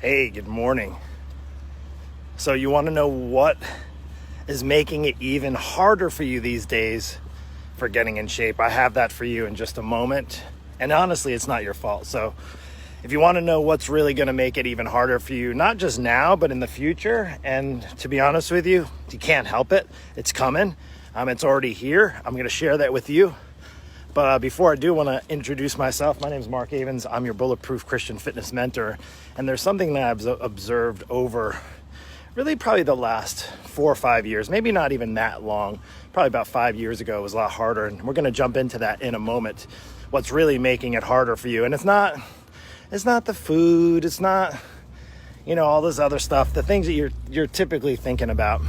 Hey, good morning. So you want to know what is making it even harder for you these days for getting in shape? I have that for you in just a moment. And honestly, it's not your fault. So if you want to know what's really going to make it even harder for you, not just now, but in the future, and to be honest with you, you can't help it. It's coming. It's already here. I'm going to share that with you. But before I do, want to introduce myself. My name is Mark Avens. I'm your Bulletproof Christian Fitness Mentor. And there's something that I've observed over really probably the last 4 or 5 years, maybe not even that long. Probably about 5 years ago, it was a lot harder. And we're going to jump into that in a moment. What's really making it harder for you. And it's not the food. It's not, all this other stuff, the things that you're typically thinking about.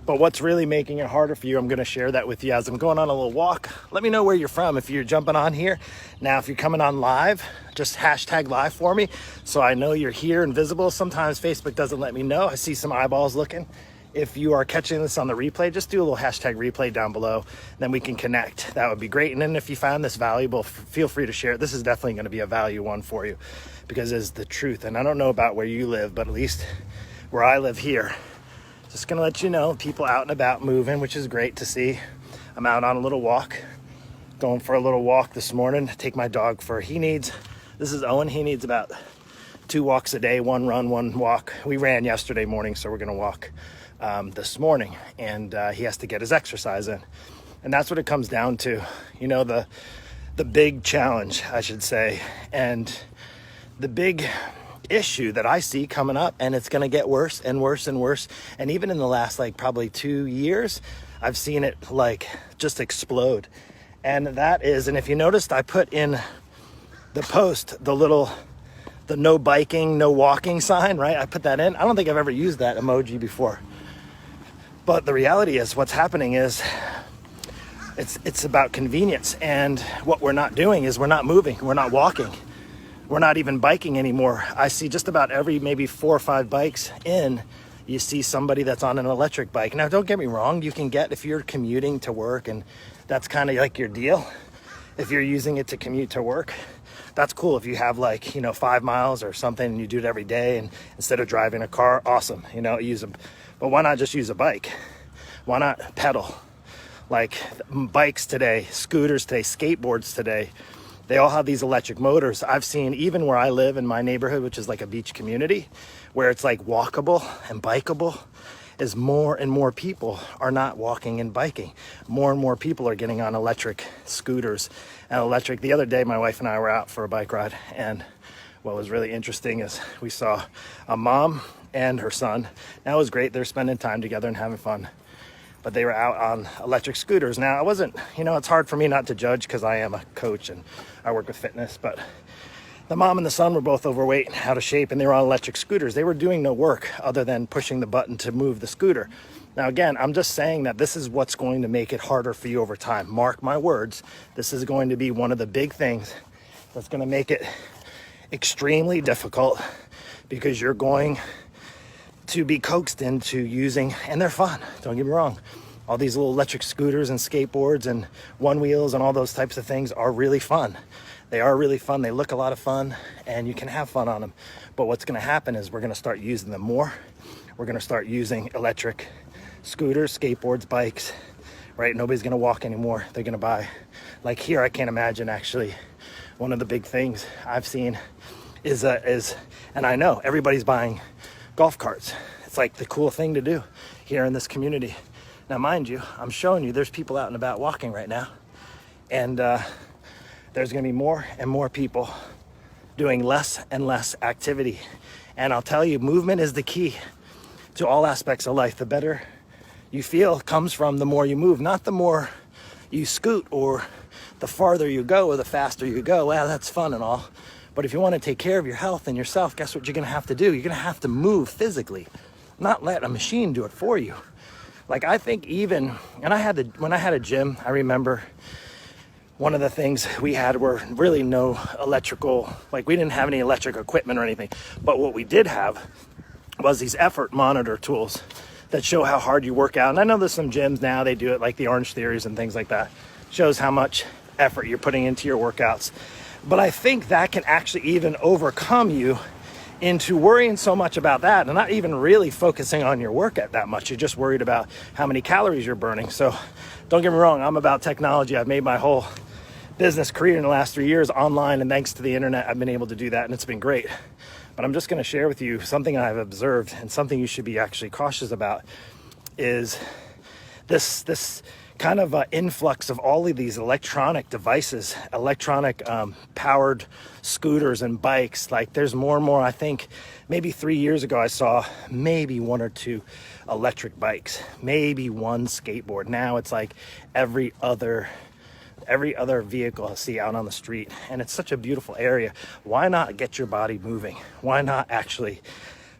But what's really making it harder for you, I'm going to share that with you as I'm going on a little walk. Let me know where you're from if you're jumping on here. Now, if you're coming on live, just hashtag live for me so I know you're here and visible. Sometimes Facebook doesn't let me know. I see some eyeballs looking. If you are catching this on the replay, just do a little hashtag replay down below. Then we can connect. That would be great. And then if you found this valuable, feel free to share it. This is definitely going to be a value one for you because it's the truth. And I don't know about where you live, but at least where I live here, just going to let you know, people out and about moving, which is great to see. I'm out on a little walk, going for a little walk this morning. Take my dog this is Owen. He needs about 2 walks a day, 1 run, 1 walk. We ran yesterday morning, so we're going to walk this morning. And he has to get his exercise in. And that's what it comes down to. The big challenge, I should say. And the big issue that I see coming up, and it's going to get worse and worse and worse. And even in the last probably 2 years, I've seen it just explode. And that is, and if you noticed, I put in the post the no biking, no walking sign, right? I put that in. I don't think I've ever used that emoji before. But the reality is what's happening is it's about convenience. And what we're not doing is we're not moving. We're not walking. We're not even biking anymore. I see just about every maybe 4 or 5 bikes in, you see somebody that's on an electric bike. Now, don't get me wrong. You can if you're commuting to work and that's kind of like your deal. If you're using it to commute to work, that's cool. If you have 5 miles or something and you do it every day and instead of driving a car, awesome. But why not just use a bike? Why not pedal? Bikes today, scooters today, skateboards today. They all have these electric motors. I've seen even where I live in my neighborhood, which is like a beach community, where it's walkable and bikeable, is more and more people are not walking and biking. More and more people are getting on electric scooters and electric. The other day, my wife and I were out for a bike ride, and what was really interesting is we saw a mom and her son. That was great. They're spending time together and having fun. But they were out on electric scooters. Now, I wasn't, it's hard for me not to judge because I am a coach and I work with fitness. But the mom and the son were both overweight and out of shape, and they were on electric scooters. They were doing no work other than pushing the button to move the scooter. Now, again, I'm just saying that this is what's going to make it harder for you over time. Mark my words. This is going to be one of the big things that's going to make it extremely difficult because you're going to be coaxed into using, and they're fun, don't get me wrong. All these little electric scooters and skateboards and one wheels and all those types of things are really fun. They are really fun. They look a lot of fun and you can have fun on them. But what's going to happen is we're going to start using them more. We're going to start using electric scooters, skateboards, bikes, right? Nobody's going to walk anymore. They're going to buy. Here, I can't imagine actually. One of the big things I've seen is, and I know everybody's buying golf carts. It's the cool thing to do here in this community. Now, mind you, I'm showing you there's people out and about walking right now. And there's going to be more and more people doing less and less activity. And I'll tell you, movement is the key to all aspects of life. The better you feel comes from the more you move, not the more you scoot or the farther you go or the faster you go. Well, that's fun and all. But if you want to take care of your health and yourself, guess what you're going to have to do? You're going to have to move physically, not let a machine do it for you. I think even, when I had a gym, I remember one of the things we had were really no electrical, we didn't have any electric equipment or anything. But what we did have was these effort monitor tools that show how hard you work out. And I know there's some gyms now, they do it like the Orange Theories and things like that. Shows how much effort you're putting into your workouts. But I think that can actually even overcome you into worrying so much about that and not even really focusing on your workout that much. You're just worried about how many calories you're burning. So don't get me wrong, I'm about technology. I've made my whole business career in the last 3 years online, and thanks to the internet, I've been able to do that, and it's been great. But I'm just going to share with you something I've observed, and something you should be actually cautious about is this kind of influx of all of these electronic devices, electronic powered scooters and bikes. Like, there's more and more. I think maybe 3 years ago I saw maybe 1 or 2 electric bikes, maybe 1 skateboard. Now it's like every other vehicle I see out on the street, and it's such a beautiful area. Why not get your body moving? Why not actually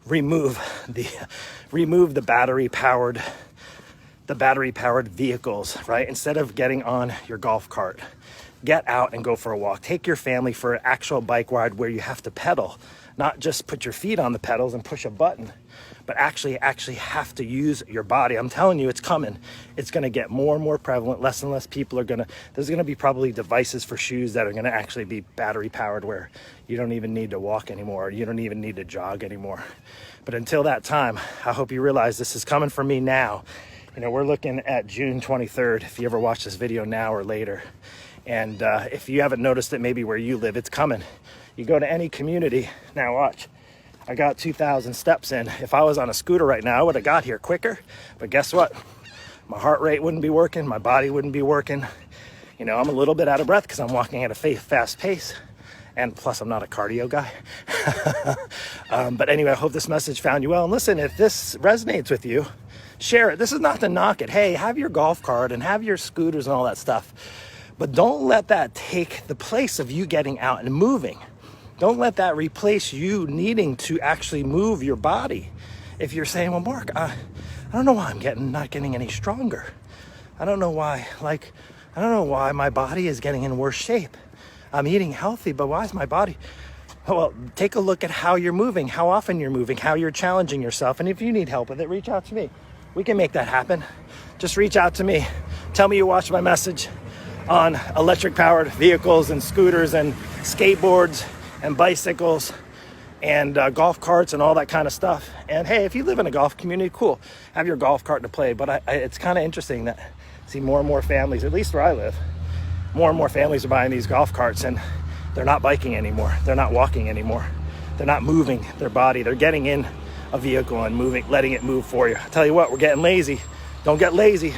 remove the battery powered vehicles, right? Instead of getting on your golf cart, get out and go for a walk. Take your family for an actual bike ride where you have to pedal, not just put your feet on the pedals and push a button, but actually have to use your body. I'm telling you, it's coming. It's going to get more and more prevalent. Less and less people there's going to be probably devices for shoes that are going to actually be battery powered, where you don't even need to walk anymore. You don't even need to jog anymore. But until that time, I hope you realize this is coming for me now. You know, we're looking at June 23rd, if you ever watch this video now or later. And if you haven't noticed it, maybe where you live, it's coming. You go to any community, now watch. I got 2,000 steps in. If I was on a scooter right now, I would have got here quicker. But guess what? My heart rate wouldn't be working. My body wouldn't be working. You know, I'm a little bit out of breath because I'm walking at a fast pace. And plus, I'm not a cardio guy. But anyway, I hope this message found you well. And listen, if this resonates with you, share it. This is not to knock it. Hey, have your golf cart and have your scooters and all that stuff. But don't let that take the place of you getting out and moving. Don't let that replace you needing to actually move your body. If you're saying, well, Mark, I don't know why I'm not getting any stronger. I don't know why my body is getting in worse shape. I'm eating healthy, but why is my body? Well, take a look at how you're moving, how often you're moving, how you're challenging yourself. And if you need help with it, reach out to me. We can make that happen. Just reach out to me. Tell me you watched my message on electric powered vehicles and scooters and skateboards and bicycles and golf carts and all that kind of stuff. And hey, if you live in a golf community, cool, have your golf cart to play. But it's kind of interesting that I see more and more families, at least where I live, more and more families are buying these golf carts, and they're not biking anymore. They're not walking anymore. They're not moving their body. They're getting in a vehicle and moving, letting it move for you. I tell you what, we're getting lazy. Don't get lazy.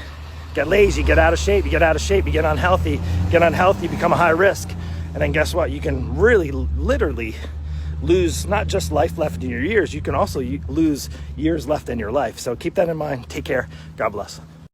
Get lazy, get out of shape. You get out of shape, you get unhealthy. Get unhealthy, become a high risk. And then guess what? You can really, literally lose not just life left in your years, you can also lose years left in your life. So keep that in mind. Take care. God bless.